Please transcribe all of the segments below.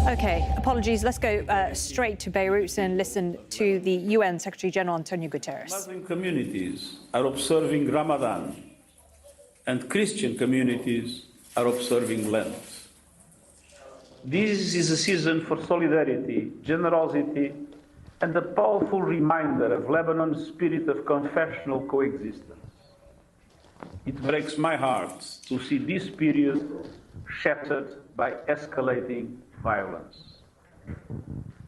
Okay, apologies. Let's go straight to Beirut and listen to the UN Secretary-General Antonio Guterres. Muslim communities are observing Ramadan, and Christian communities are observing Lent. This is a season for solidarity, generosity, and a powerful reminder of Lebanon's spirit of confessional coexistence. It breaks my heart to see this period shattered by escalating violence.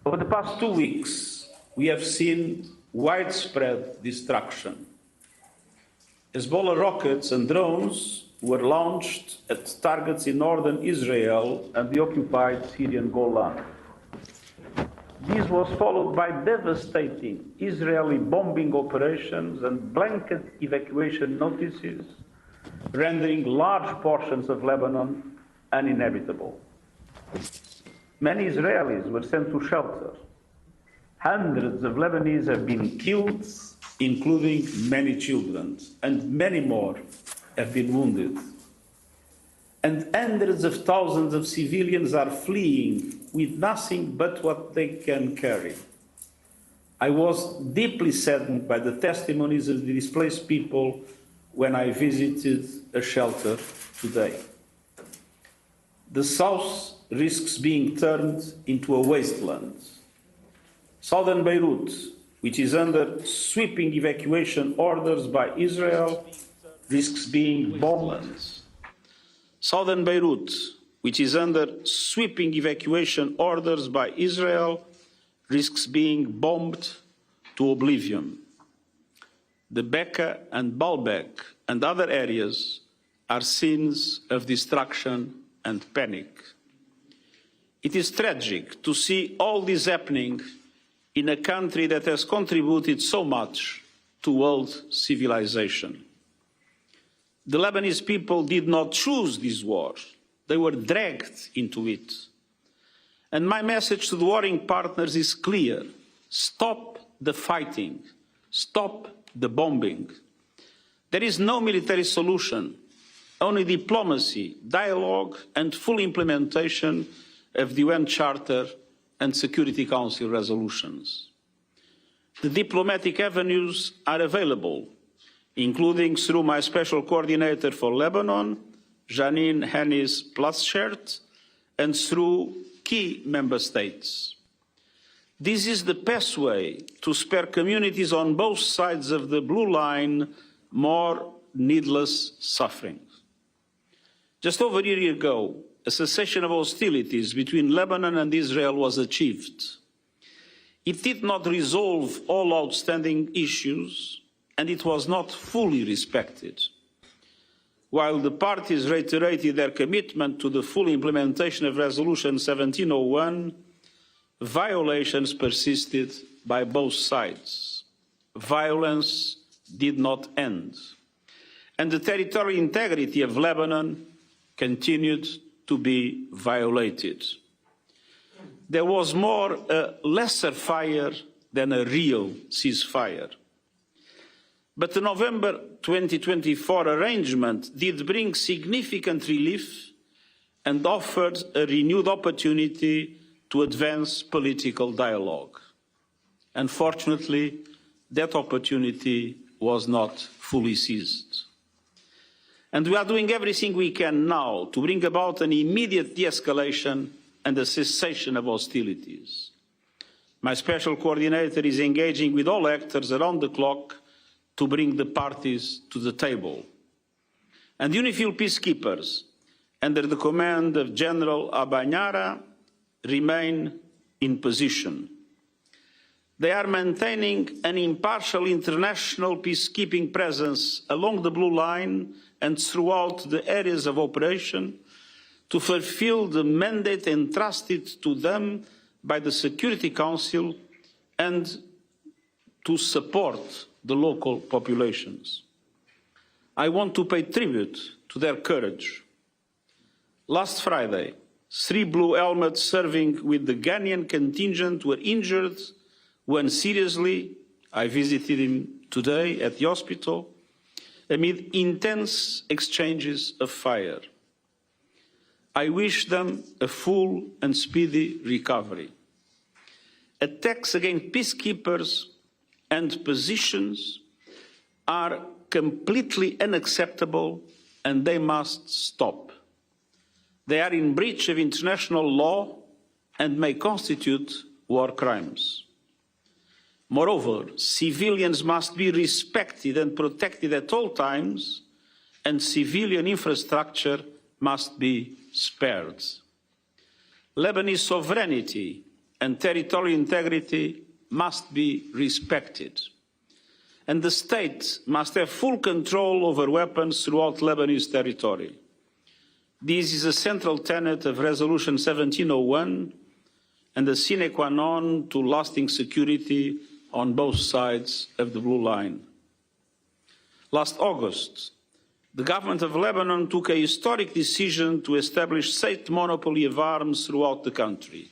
Over the past 2 weeks, we have seen widespread destruction. Hezbollah rockets and drones were launched at targets in northern Israel and the occupied Syrian Golan. This was followed by devastating Israeli bombing operations and blanket evacuation notices, rendering large portions of Lebanon uninhabitable. Many Israelis were sent to shelter. Hundreds of Lebanese have been killed, including many children, and many more have been wounded. And hundreds of thousands of civilians are fleeing with nothing but what they can carry. I was deeply saddened by the testimonies of the displaced people when I visited a shelter today. The south risks being turned into a wasteland. Southern Beirut, which is under sweeping evacuation orders by Israel, risks being bombed. Southern Beirut, which is under sweeping evacuation orders by Israel, risks being bombed to oblivion. The Bekaa and Baalbek and other areas are scenes of destruction and panic. It is tragic to see all this happening in a country that has contributed so much to world civilization. The Lebanese people did not choose this war. They were dragged into it. And my message to the warring partners is clear. Stop the fighting. Stop the bombing. There is no military solution, only diplomacy, dialogue, and full implementation of the UN Charter and Security Council resolutions. The diplomatic avenues are available, including through my Special Coordinator for Lebanon, Janine Hennis-Plasschaert, and through key member states. This is the best way to spare communities on both sides of the blue line more needless suffering. Just over a year ago, a cessation of hostilities between Lebanon and Israel was achieved. It did not resolve all outstanding issues, and it was not fully respected. While the parties reiterated their commitment to the full implementation of Resolution 1701, violations persisted by both sides. Violence did not end, and the territorial integrity of Lebanon continued to be violated. There was more a lesser fire than a real ceasefire. But the November 2024 arrangement did bring significant relief and offered a renewed opportunity to advance political dialogue. Unfortunately, that opportunity was not fully seized. And we are doing everything we can now to bring about an immediate de-escalation and a cessation of hostilities. My Special Coordinator is engaging with all actors around the clock to bring the parties to the table. And UNIFIL peacekeepers, under the command of General Abanyara, remain in position. They are maintaining an impartial international peacekeeping presence along the blue line and throughout the areas of operation to fulfill the mandate entrusted to them by the Security Council and to support the local populations. I want to pay tribute to their courage. Last Friday, 3 blue helmets serving with the Ghanaian contingent were injured when seriously. I visited him today at the hospital amid intense exchanges of fire. I wish them a full and speedy recovery. Attacks against peacekeepers and positions are completely unacceptable and they must stop. They are in breach of international law and may constitute war crimes. Moreover, civilians must be respected and protected at all times, and civilian infrastructure must be spared. Lebanese sovereignty and territorial integrity must be respected, and the state must have full control over weapons throughout Lebanese territory. This is a central tenet of Resolution 1701 and a sine qua non to lasting security on both sides of the blue line. Last August, the government of Lebanon took a historic decision to establish state monopoly of arms throughout the country.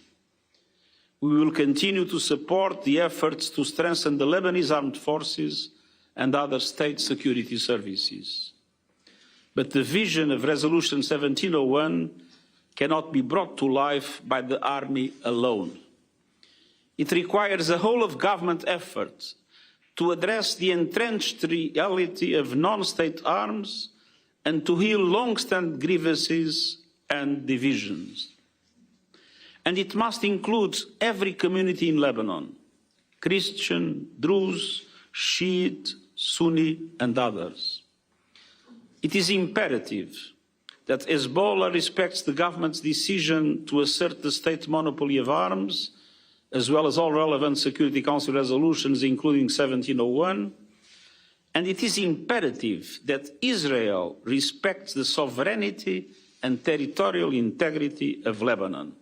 We will continue to support the efforts to strengthen the Lebanese armed forces and other state security services. But the vision of Resolution 1701 cannot be brought to life by the army alone. It requires a whole-of-government effort to address the entrenched reality of non-state arms and to heal long-standing grievances and divisions. And it must include every community in Lebanon, Christian, Druze, Shiite, Sunni, and others. It is imperative that Hezbollah respects the government's decision to assert the state monopoly of arms, as well as all relevant Security Council resolutions, including 1701, and it is imperative that Israel respects the sovereignty and territorial integrity of Lebanon.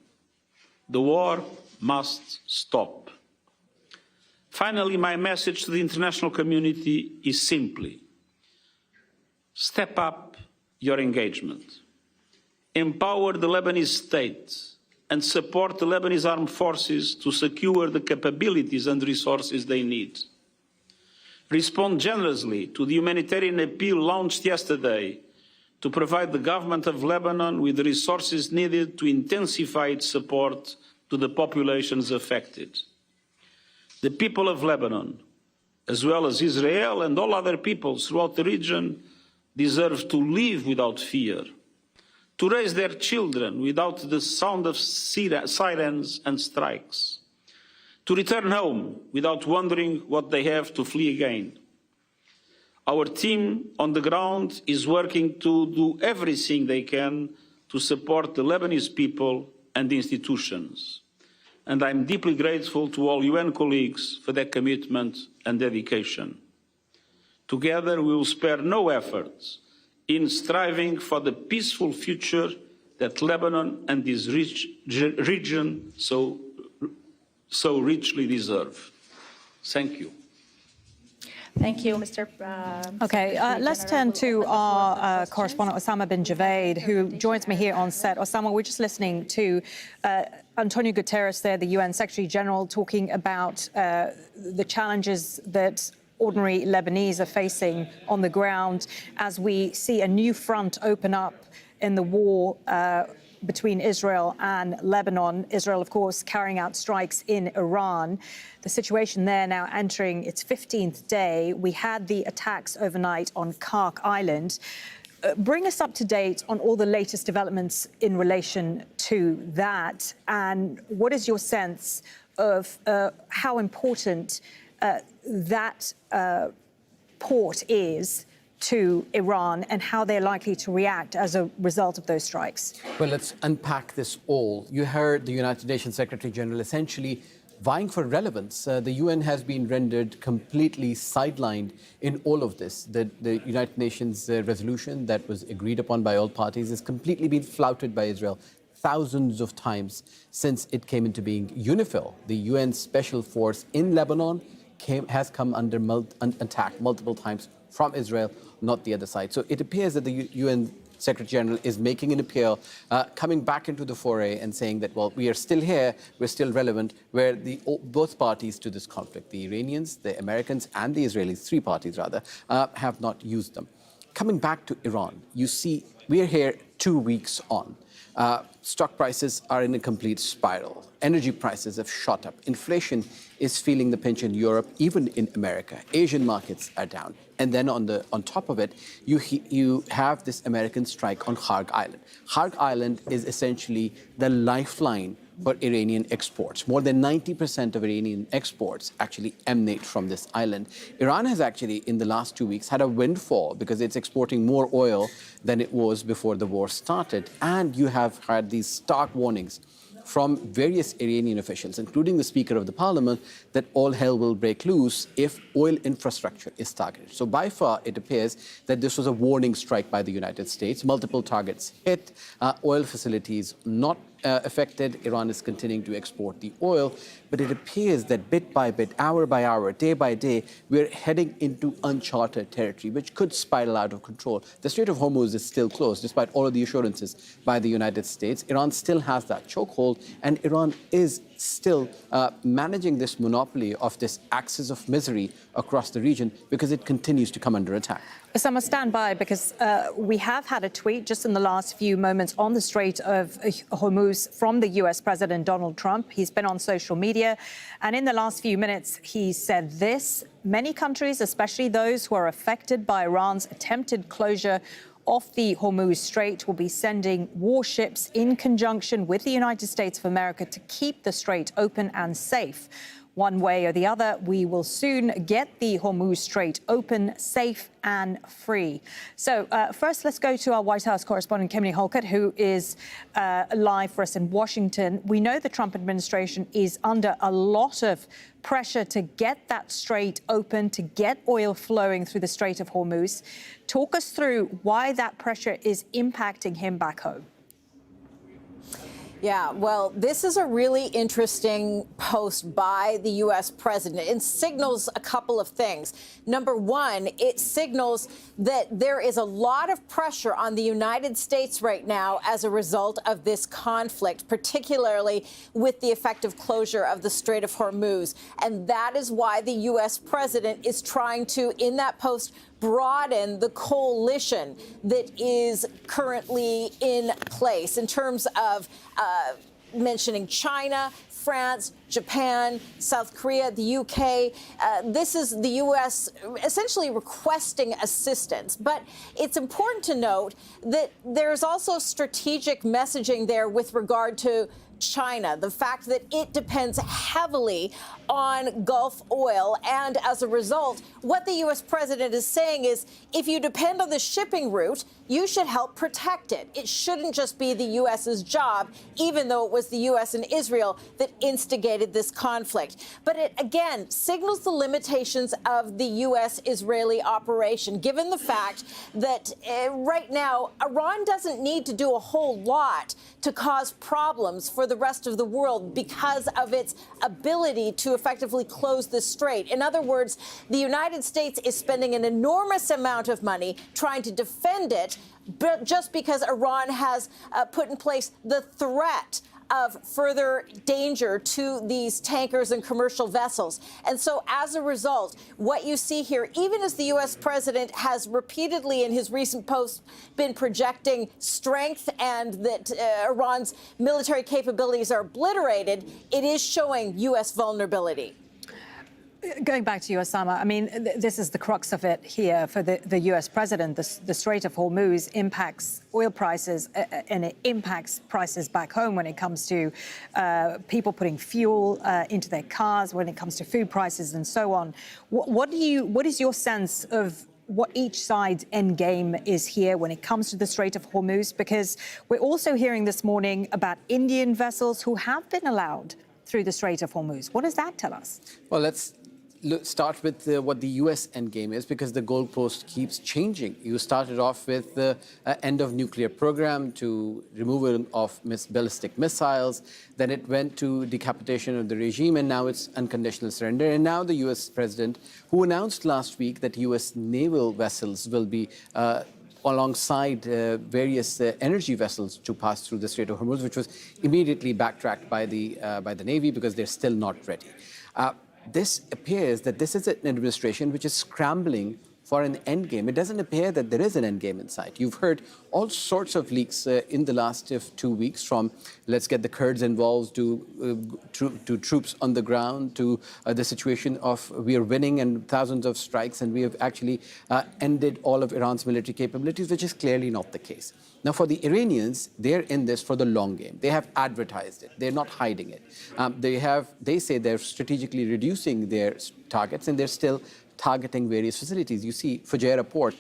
The war must stop. Finally, my message to the international community is simply: step up your engagement. Empower the Lebanese state and support the Lebanese armed forces to secure the capabilities and resources they need. Respond generously to the humanitarian appeal launched yesterday to provide the government of Lebanon with the resources needed to intensify its support to the populations affected. The people of Lebanon, as well as Israel and all other peoples throughout the region, deserve to live without fear, to raise their children without the sound of sirens and strikes, to return home without wondering what they have to flee again. Our team on the ground is working to do everything they can to support the Lebanese people and institutions. And I'm deeply grateful to all UN colleagues for their commitment and dedication. Together, we will spare no efforts in striving for the peaceful future that Lebanon and this region so richly deserve. Thank you. Thank you, Mr. Okay, let's turn to our correspondent Osama bin Javaid, who joins me here on set. Osama, we're just listening to Antonio Guterres there, the UN Secretary-General, talking about the challenges that ordinary Lebanese are facing on the ground as we see a new front open up in the war between Israel and Lebanon. Israel, of course, carrying out strikes in Iran. The situation there now entering its 15th day. We had the attacks overnight on Kark Island. Bring us up to date on all the latest developments in relation to that, and what is your sense of how important that port is to Iran and how they're likely to react as a result of those strikes? Well, let's unpack this all. You heard the United Nations Secretary-General essentially vying for relevance. The UN has been rendered completely sidelined in all of this. The United Nations resolution that was agreed upon by all parties has completely been flouted by Israel thousands of times since it came into being. UNIFIL, the UN special force in Lebanon, has come under attack multiple times from Israel, not the other side. So it appears that the UN Secretary-General is making an appeal, coming back into the foray and saying that, well, we are still here, we're still relevant, where both parties to this conflict, the Iranians, the Americans, and the Israelis, three parties rather, have not used them. Coming back to Iran, you see, we are here 2 weeks on. Stock prices are in a complete spiral. Energy prices have shot up. Inflation is feeling the pinch in Europe, even in America. Asian markets are down. And then on top of it, you have this American strike on Kharg Island. Kharg Island is essentially the lifeline for Iranian exports. More than 90% of Iranian exports actually emanate from this island. Iran has actually, in the last 2 weeks, had a windfall because it's exporting more oil than it was before the war started. And you have had these stark warnings from various Iranian officials, including the Speaker of the Parliament, that all hell will break loose if oil infrastructure is targeted. So by far, it appears that this was a warning strike by the United States. Multiple targets hit, oil facilities not affected. Iran is continuing to export the oil, but it appears that bit by bit, hour by hour, day by day, we're heading into uncharted territory, which could spiral out of control. The Strait of Hormuz is still closed, despite all of the assurances by the United States. Iran still has that chokehold, and Iran is still managing this monopoly of this axis of misery across the region because it continues to come under attack. Osama, stand by, because we have had a tweet just in the last few moments on the Strait of Hormuz from the US President Donald Trump. He's been on social media, and in the last few minutes, he said this: many countries, especially those who are affected by Iran's attempted closure of the Hormuz Strait, will be sending warships in conjunction with the United States of America to keep the strait open and safe. One way or the other, we will soon get the Hormuz Strait open, safe and free. So first, let's go to our White House correspondent, Kimberly Halkett, who is live for us in Washington. We know the Trump administration is under a lot of pressure to get that strait open, to get oil flowing through the Strait of Hormuz. Talk us through why that pressure is impacting him back home. Yeah, well, this is a really interesting post by the U.S. president. It signals a couple of things. Number one, it signals that there is a lot of pressure on the United States right now as a result of this conflict, particularly with the effective closure of the Strait of Hormuz. And that is why the U.S. president is trying to, in that post, broaden the coalition that is currently in place in terms of mentioning China, France, Japan, South Korea, the UK. This is the U.S. essentially requesting assistance. But it's important to note that there's also strategic messaging there with regard to China, the fact that it depends heavily on Gulf oil. And as a result, what the U.S. president is saying is, if you depend on the shipping route, you should help protect it. It shouldn't just be the U.S.'s job, even though it was the U.S. and Israel that instigated this conflict. But it, again, signals the limitations of the U.S.-Israeli operation, given the fact that right now, Iran doesn't need to do a whole lot to cause problems for the rest of the world because of its ability to effectively close the strait. In other words, the United States is spending an enormous amount of money trying to defend it, but just because Iran has put in place the threat of further danger to these tankers and commercial vessels. And so as a result, what you see here, even as the U.S. president has repeatedly in his recent posts been projecting strength and that Iran's military capabilities are obliterated, it is showing U.S. vulnerability. Going back to you, Osama, I mean, this is the crux of it here for the U.S. president. The Strait of Hormuz impacts oil prices and it impacts prices back home when it comes to people putting fuel into their cars, when it comes to food prices and so on. What is your sense of what each side's end game is here when it comes to the Strait of Hormuz? Because we're also hearing this morning about Indian vessels who have been allowed through the Strait of Hormuz. What does that tell us? Well, let's start with what the U.S. endgame is, because the goalpost keeps changing. You started off with the end of nuclear program to removal of ballistic missiles. Then it went to decapitation of the regime, and now it's unconditional surrender. And now the U.S. president, who announced last week that U.S. naval vessels will be alongside various energy vessels to pass through the Strait of Hormuz, which was immediately backtracked by the Navy because they're still not ready. This appears that this is an administration which is scrambling for an endgame. It doesn't appear that there is an endgame in sight. You've heard all sorts of leaks in the last 2 weeks, from let's get the Kurds involved to troops on the ground, to the situation of we are winning and thousands of strikes and we have actually ended all of Iran's military capabilities, which is clearly not the case. Now, for the Iranians, they're in this for the long game. They have advertised it. They're not hiding it. They say they're strategically reducing their targets, and they're still targeting various facilities. You see Fujairah port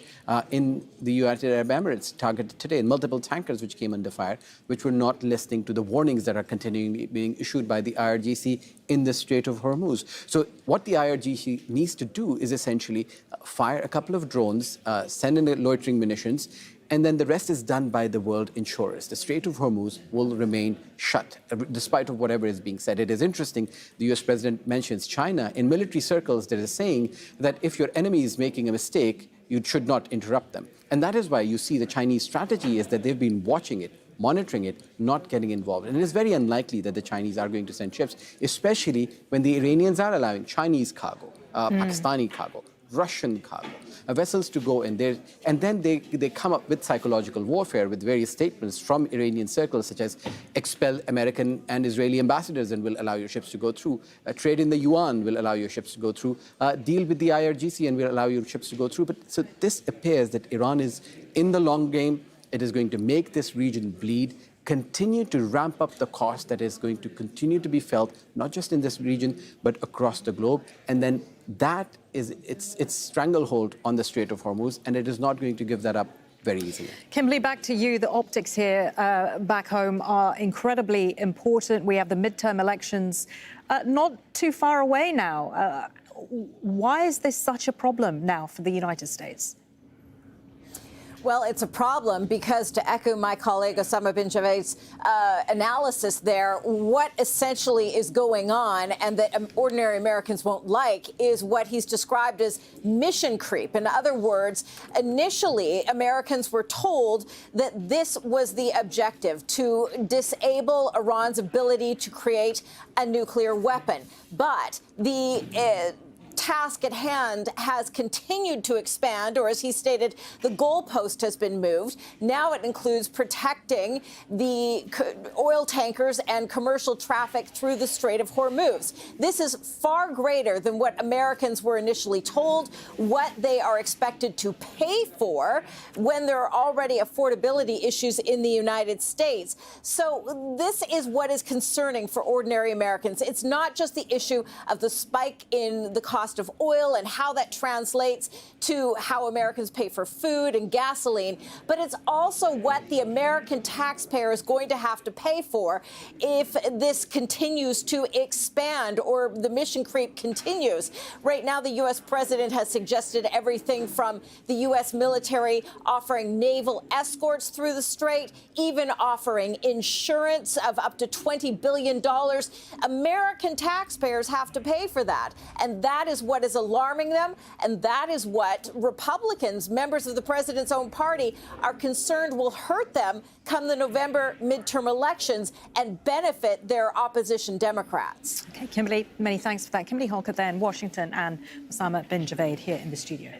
in the United Arab Emirates targeted today, and multiple tankers which came under fire, which were not listening to the warnings that are continually being issued by the IRGC in the Strait of Hormuz. So what the IRGC needs to do is essentially fire a couple of drones, send in loitering munitions, and then the rest is done by the world insurers. The Strait of Hormuz will remain shut, despite of whatever is being said. It is interesting, the US president mentions China. In military circles, there is a saying that if your enemy is making a mistake, you should not interrupt them. And that is why you see the Chinese strategy is that they've been watching it, monitoring it, not getting involved. And it is very unlikely that the Chinese are going to send ships, especially when the Iranians are allowing Chinese cargo, Pakistani cargo, Russian cargo, vessels to go in there. And then they come up with psychological warfare with various statements from Iranian circles, such as expel American and Israeli ambassadors and will allow your ships to go through. Trade in the yuan will allow your ships to go through. Deal with the IRGC and will allow your ships to go through. But so this appears that Iran is in the long game. It is going to make this region bleed, continue to ramp up the cost that is going to continue to be felt, not just in this region, but across the globe. And then that is its stranglehold on the Strait of Hormuz, and it is not going to give that up very easily. Kimberly, back to you. The optics here back home are incredibly important. We have the midterm elections not too far away now. Why is this such a problem now for the United States? Well, it's a problem because, to echo my colleague Osama bin Javaid's analysis there, what essentially is going on and that ordinary Americans won't like is what he's described as mission creep. In other words, initially, Americans were told that this was the objective, to disable Iran's ability to create a nuclear weapon. But the task at hand has continued to expand, or as he stated, the goalpost has been moved. Now it includes protecting the oil tankers and commercial traffic through the Strait of Hormuz. This is far greater than what Americans were initially told, what they are expected to pay for when there are already affordability issues in the United States. So this is what is concerning for ordinary Americans. It's not just the issue of the spike in the cost of oil and how that translates to how Americans pay for food and gasoline, but it's also what the American taxpayer is going to have to pay for if this continues to expand or the mission creep continues. Right now, the U.S. president has suggested everything from the U.S. military offering naval escorts through the strait, even offering insurance of up to $20 billion. American taxpayers have to pay for that, and that is what is alarming them, and that is what Republicans, members of the president's own party, are concerned will hurt them come the November midterm elections and benefit their opposition Democrats. Okay, Kimberly, many thanks for that. Kimberly Halkett there in Washington, and Osama bin Javaid here in the studio.